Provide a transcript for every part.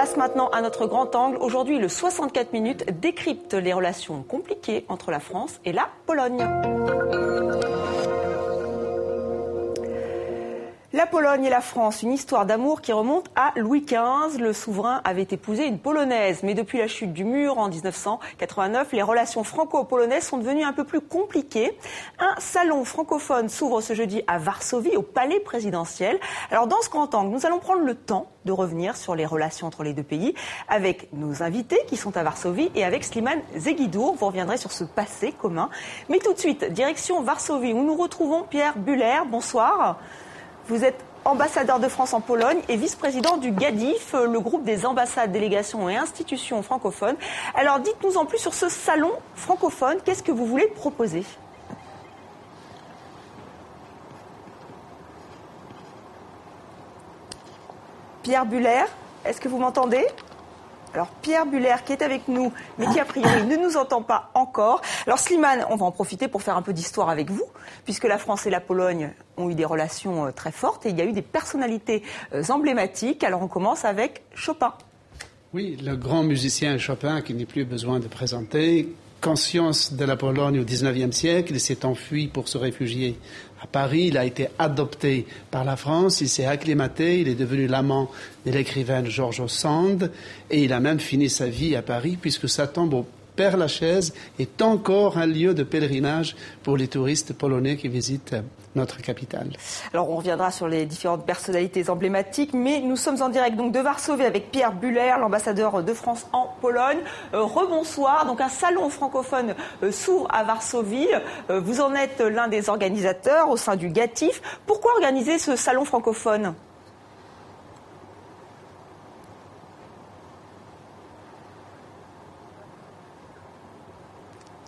Place maintenant à notre grand angle. Aujourd'hui, le 64 minutes décrypte les relations compliquées entre la France et la Pologne. La Pologne et la France, une histoire d'amour qui remonte à Louis XV. Le souverain avait épousé une Polonaise. Mais depuis la chute du mur en 1989, les relations franco-polonaises sont devenues un peu plus compliquées. Un salon francophone s'ouvre ce jeudi à Varsovie, au palais présidentiel. Alors dans ce grand angle, nous allons prendre le temps de revenir sur les relations entre les deux pays avec nos invités qui sont à Varsovie et avec Slimane Zegidiour. Vous reviendrez sur ce passé commun. Mais tout de suite, direction Varsovie où nous retrouvons Pierre Buhler. Bonsoir. Vous êtes ambassadeur de France en Pologne et vice-président du GADIF, le groupe des ambassades, délégations et institutions francophones. Alors dites-nous en plus sur ce salon francophone, qu'est-ce que vous voulez proposer ? Pierre Buhler, est-ce que vous m'entendez ? Alors Pierre Buhler qui est avec nous, mais qui a priori ne nous entend pas encore. Alors Slimane, on va en profiter pour faire un peu d'histoire avec vous, puisque la France et la Pologne ont eu des relations très fortes et il y a eu des personnalités emblématiques. Alors on commence avec Chopin. Oui, le grand musicien Chopin, qui n'est plus besoin de présenter, conscience de la Pologne au XIXe siècle, il s'est enfui pour se réfugier à Paris, il a été adopté par la France, il s'est acclimaté, il est devenu l'amant de l'écrivaine George Sand et il a même fini sa vie à Paris puisque sa tombe au Père-Lachaise est encore un lieu de pèlerinage pour les touristes polonais qui visitent notre capitale. Alors on reviendra sur les différentes personnalités emblématiques, mais nous sommes en direct donc de Varsovie avec Pierre Buhler, l'ambassadeur de France en Pologne. Rebonsoir, donc un salon francophone s'ouvre à Varsovie. Vous en êtes l'un des organisateurs au sein du GATIF. Pourquoi organiser ce salon francophone ?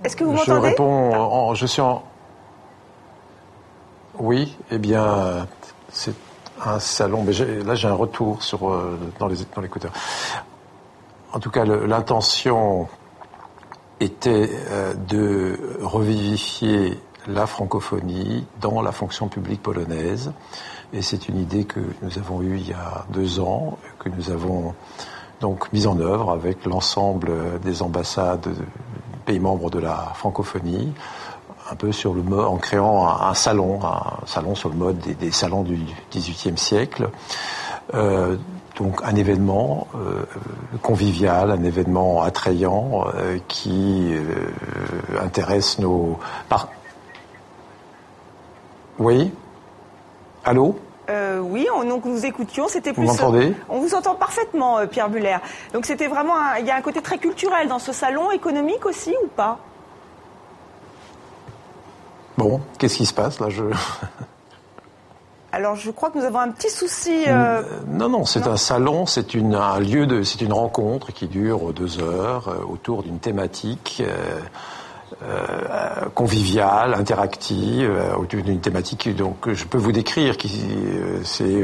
Est-ce que vous m'entendez ? Je suis en... Oui, eh bien, c'est un salon... Mais là, j'ai un retour dans l'écouteur. En tout cas, l'intention était de revivifier la francophonie dans la fonction publique polonaise. Et c'est une idée que nous avons eue il y a 2 ans, que nous avons donc mise en œuvre avec l'ensemble des ambassades pays membres de la francophonie, un peu sur le mode, en créant un salon sur le mode des salons du XVIIIe siècle. Donc un événement convivial, un événement attrayant qui intéresse nos... Oui ? Allô ? Oui, donc nous écoutions, c'était plus... Vous m'entendez ? On vous entend parfaitement, Pierre Buhler. Donc c'était vraiment... Il y a un côté très culturel dans ce salon, économique aussi ou pas ? Bon, qu'est-ce qui se passe là ? Alors je crois que nous avons un petit souci... Non, c'est un salon, c'est une rencontre qui dure 2 heures autour d'une thématique... conviviale, interactive, autour d'une thématique donc je peux vous décrire c'est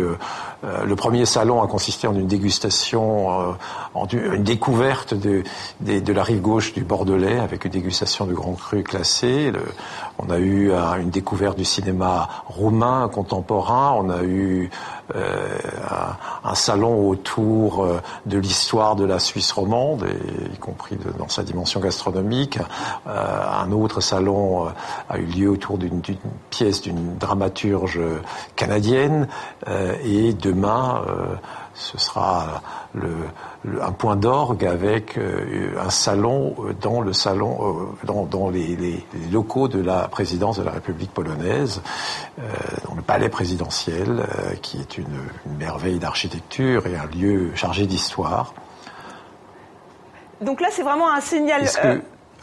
le premier salon a consisté en une dégustation, une découverte de la rive gauche du Bordelais avec une dégustation de grands crus classés. On a eu une découverte du cinéma roumain contemporain, on a eu un salon autour de l'histoire de la Suisse romande, y compris dans sa dimension gastronomique. Un autre salon a eu lieu autour d'une pièce d'une dramaturge canadienne. Et demain, ce sera un point d'orgue avec un salon dans les locaux de la présidence de la République polonaise, dans le palais présidentiel, qui est une merveille d'architecture et un lieu chargé d'histoire. Donc là, c'est vraiment un signal...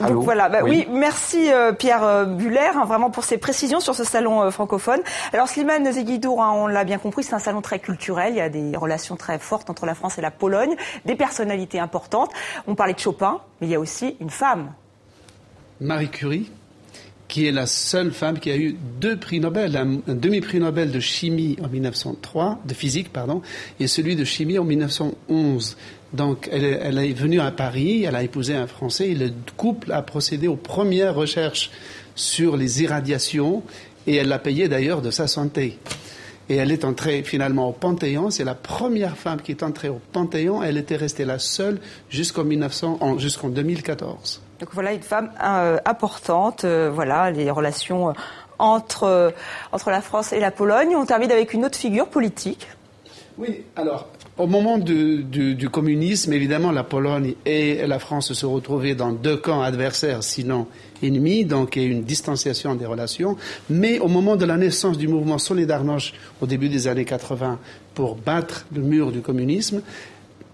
Allô, donc voilà, oui, merci Pierre Buhler, vraiment pour ces précisions sur ce salon francophone. Alors Slimane Zegidiour, on l'a bien compris, c'est un salon très culturel, il y a des relations très fortes entre la France et la Pologne, des personnalités importantes. On parlait de Chopin, mais il y a aussi une femme. Marie Curie, qui est la seule femme qui a eu 2 prix Nobel, un demi-prix Nobel de chimie en 1903, de physique, pardon, et celui de chimie en 1911. Donc, elle est venue à Paris, elle a épousé un Français, et le couple a procédé aux premières recherches sur les irradiations, et elle l'a payé d'ailleurs de sa santé. et elle est entrée finalement au Panthéon. C'est la première femme qui est entrée au Panthéon. Elle était restée la seule jusqu'en 2014. Donc voilà une femme importante. Voilà les relations entre la France et la Pologne. On termine avec une autre figure politique. Oui, alors au moment du communisme, évidemment, la Pologne et la France se retrouvaient dans deux camps adversaires, sinon ennemis, donc il y a eu une distanciation des relations. Mais au moment de la naissance du mouvement Solidarność, au début des années 80, pour battre le mur du communisme,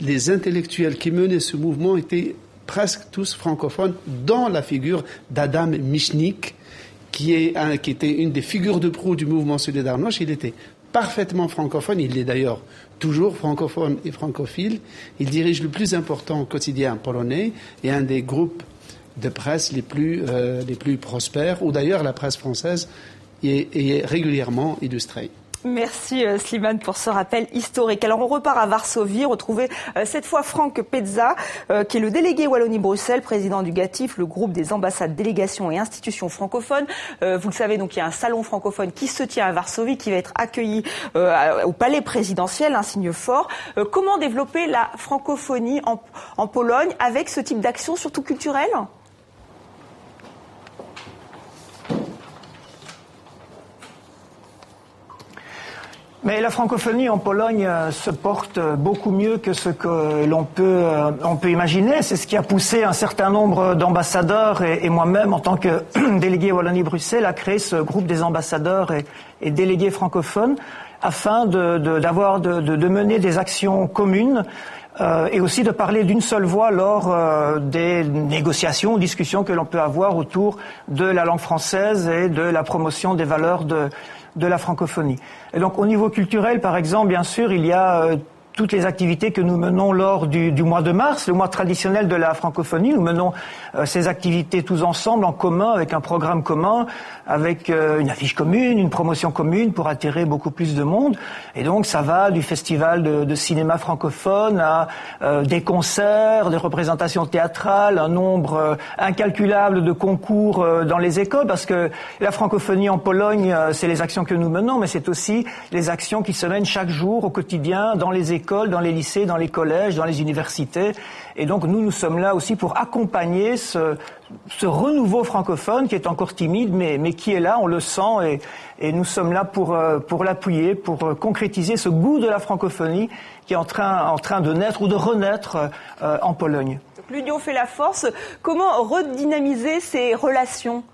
les intellectuels qui menaient ce mouvement étaient presque tous francophones, dont la figure d'Adam Michnik, qui était une des figures de proue du mouvement Solidarność. Il était parfaitement francophone, il est d'ailleurs toujours francophone et francophile. Il dirige le plus important quotidien polonais et un des groupes de presse les plus prospères, où d'ailleurs la presse française est régulièrement illustrée. Merci Slimane pour ce rappel historique. Alors on repart à Varsovie, retrouver cette fois Franck Pedza, qui est le délégué Wallonie-Bruxelles, président du GATIF, le groupe des ambassades, délégations et institutions francophones. Vous le savez, donc il y a un salon francophone qui se tient à Varsovie, qui va être accueilli au palais présidentiel, un signe fort. Comment développer la francophonie en Pologne avec ce type d'action, surtout culturelle ? Mais la francophonie en Pologne se porte beaucoup mieux que ce que l'on peut imaginer. C'est ce qui a poussé un certain nombre d'ambassadeurs et moi-même, en tant que délégué Wallonie-Bruxelles, à créer ce groupe des ambassadeurs et délégués francophones afin de mener des actions communes et aussi de parler d'une seule voix lors des négociations ou discussions que l'on peut avoir autour de la langue française et de la promotion des valeurs de la francophonie. Et donc au niveau culturel, par exemple, bien sûr, il y a toutes les activités que nous menons lors du mois de mars, le mois traditionnel de la francophonie. Nous menons ces activités tous ensemble, en commun, avec un programme commun, avec une affiche commune, une promotion commune pour attirer beaucoup plus de monde. Et donc ça va du festival de cinéma francophone à des concerts, des représentations théâtrales, un nombre incalculable de concours dans les écoles, parce que la francophonie en Pologne, c'est les actions que nous menons, mais c'est aussi les actions qui se mènent chaque jour au quotidien dans les écoles, dans les lycées, dans les collèges, dans les universités. Et donc nous sommes là aussi pour accompagner ce renouveau francophone qui est encore timide, mais qui est là, on le sent, et nous sommes là pour l'appuyer, pour concrétiser ce goût de la francophonie qui est en train de naître ou de renaître en Pologne. Donc, l'union fait la force. Comment redynamiser ces relations ?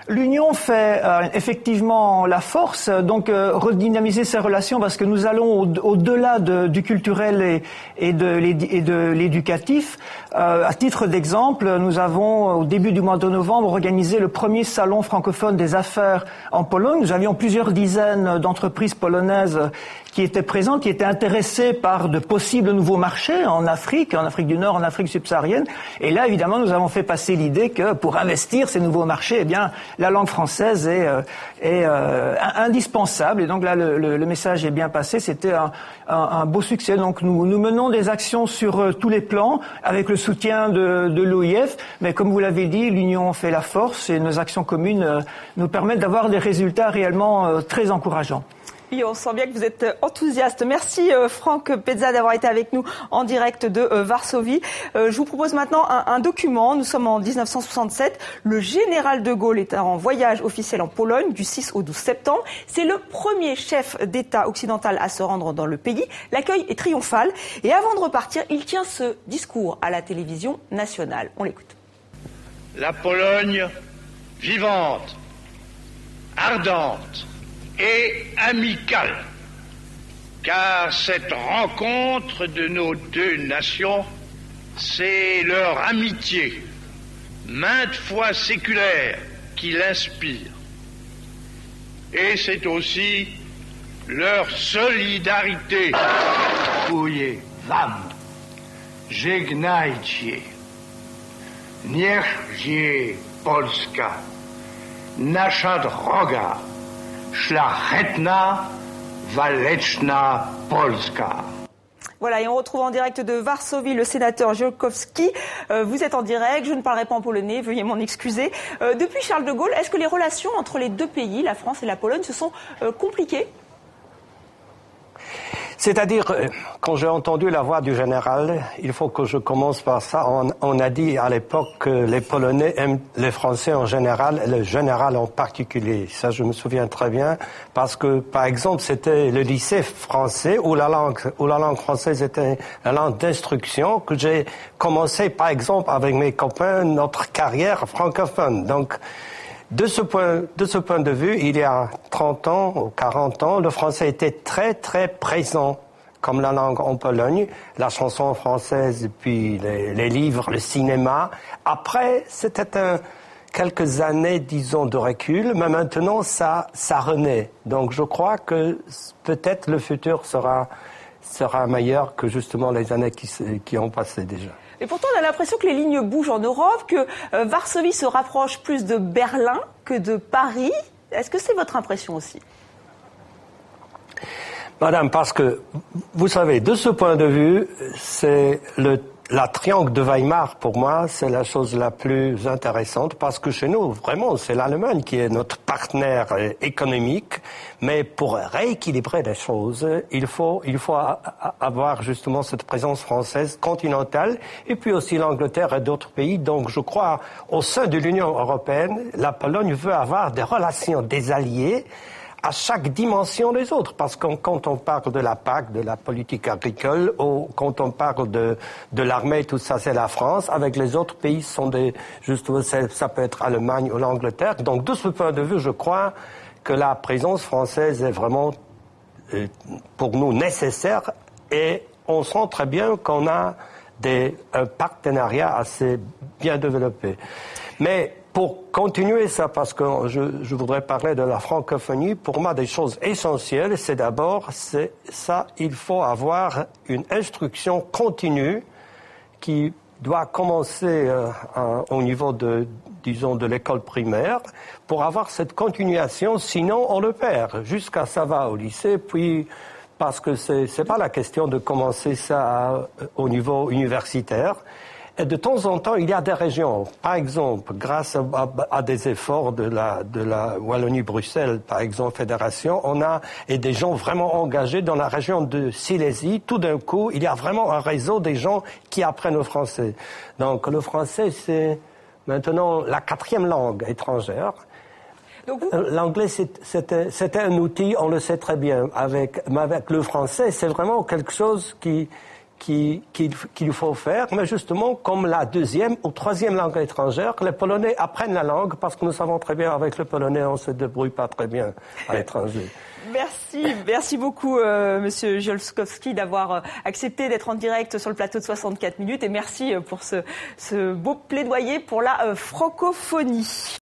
L'union fait effectivement la force, donc redynamiser ces relations, parce que nous allons au-delà du culturel et de l'éducatif. À titre d'exemple, nous avons au début du mois de novembre organisé le premier salon francophone des affaires en Pologne. Nous avions plusieurs dizaines d'entreprises polonaises qui étaient présentes, qui étaient intéressées par de possibles nouveaux marchés en Afrique du Nord, en Afrique subsaharienne. Et là, évidemment, nous avons fait passer l'idée que pour investir ces nouveaux marchés, eh bien, la langue française est indispensable. Et donc là, le message est bien passé. C'était un beau succès. Donc nous menons des actions sur tous les plans, avec le soutien de l'OIF. Mais comme vous l'avez dit, l'union fait la force et nos actions communes nous permettent d'avoir des résultats réellement très encourageants. Oui, on sent bien que vous êtes enthousiaste. Merci Franck Pedza d'avoir été avec nous en direct de Varsovie. Je vous propose maintenant un document. Nous sommes en 1967. Le général de Gaulle est en voyage officiel en Pologne du 6 au 12 septembre. C'est le premier chef d'État occidental à se rendre dans le pays. L'accueil est triomphal. Et avant de repartir, il tient ce discours à la télévision nationale. On l'écoute. La Pologne vivante, ardente et amicale, car cette rencontre de nos deux nations, c'est leur amitié, maintes fois séculaire, qui l'inspire. Et c'est aussi leur solidarité. Dziękuję wam, żegnajcie. Niech żyje Polska, nasza droga, szlachetna, waleczna Polska. Voilà, et on retrouve en direct de Varsovie le sénateur Ziolkowski. Vous êtes en direct, je ne parlerai pas en polonais, veuillez m'en excuser. Depuis Charles de Gaulle, est-ce que les relations entre les deux pays, la France et la Pologne, se sont compliquées ? C'est-à-dire, quand j'ai entendu la voix du général, il faut que je commence par ça. On a dit à l'époque que les Polonais aiment les Français en général, et le général en particulier. Ça, je me souviens très bien, parce que, par exemple, c'était le lycée français où la langue française était la langue d'instruction, que j'ai commencé, par exemple, avec mes copains, notre carrière francophone. Donc, de ce point de vue, il y a 30 ans ou 40 ans, le français était très, très présent comme la langue en Pologne, la chanson française, puis les livres, le cinéma. Après, c'était quelques années, disons, de recul, mais maintenant, ça renaît. Donc, je crois que peut-être le futur sera meilleur que justement les années qui ont passé déjà. Et pourtant, on a l'impression que les lignes bougent en Europe, que Varsovie se rapproche plus de Berlin que de Paris. Est-ce que c'est votre impression aussi ? Madame, parce que, vous savez, de ce point de vue, c'est la triangle de Weimar, pour moi, c'est la chose la plus intéressante, parce que chez nous, vraiment, c'est l'Allemagne qui est notre partenaire économique, mais pour rééquilibrer les choses, il faut avoir justement cette présence française continentale, et puis aussi l'Angleterre et d'autres pays. Donc, je crois, au sein de l'Union européenne, la Pologne veut avoir des relations, des alliés, à chaque dimension des autres, parce que quand on parle de la PAC, de la politique agricole, ou quand on parle de l'armée, tout ça, c'est la France. Avec les autres pays, justement, ça peut être l'Allemagne ou l'Angleterre. Donc, de ce point de vue, je crois que la présence française est vraiment, pour nous, nécessaire, et on sent très bien qu'on a un partenariat assez bien développé. Mais pour continuer ça, parce que je voudrais parler de la francophonie, pour moi, des choses essentielles, c'est d'abord, il faut avoir une instruction continue qui doit commencer au niveau de l'école primaire pour avoir cette continuation, sinon on le perd. Jusqu'à ça va au lycée, puis parce que c'est pas la question de commencer ça au niveau universitaire. Et de temps en temps, il y a des régions, par exemple, grâce à des efforts de la Wallonie-Bruxelles, par exemple, fédération, et des gens vraiment engagés dans la région de Silésie. Tout d'un coup, il y a vraiment un réseau des gens qui apprennent le français. Donc, le français, c'est maintenant la 4e langue étrangère. L'anglais, c'était un outil, on le sait très bien. Mais avec le français, c'est vraiment quelque chose qu'il faut faire, mais justement, comme la 2e ou 3e langue étrangère, les Polonais apprennent la langue parce que nous savons très bien, avec le polonais, on ne se débrouille pas très bien à l'étranger. Merci beaucoup, Monsieur Ziolkowski, d'avoir accepté d'être en direct sur le plateau de 64 minutes, et merci pour ce beau plaidoyer pour la francophonie.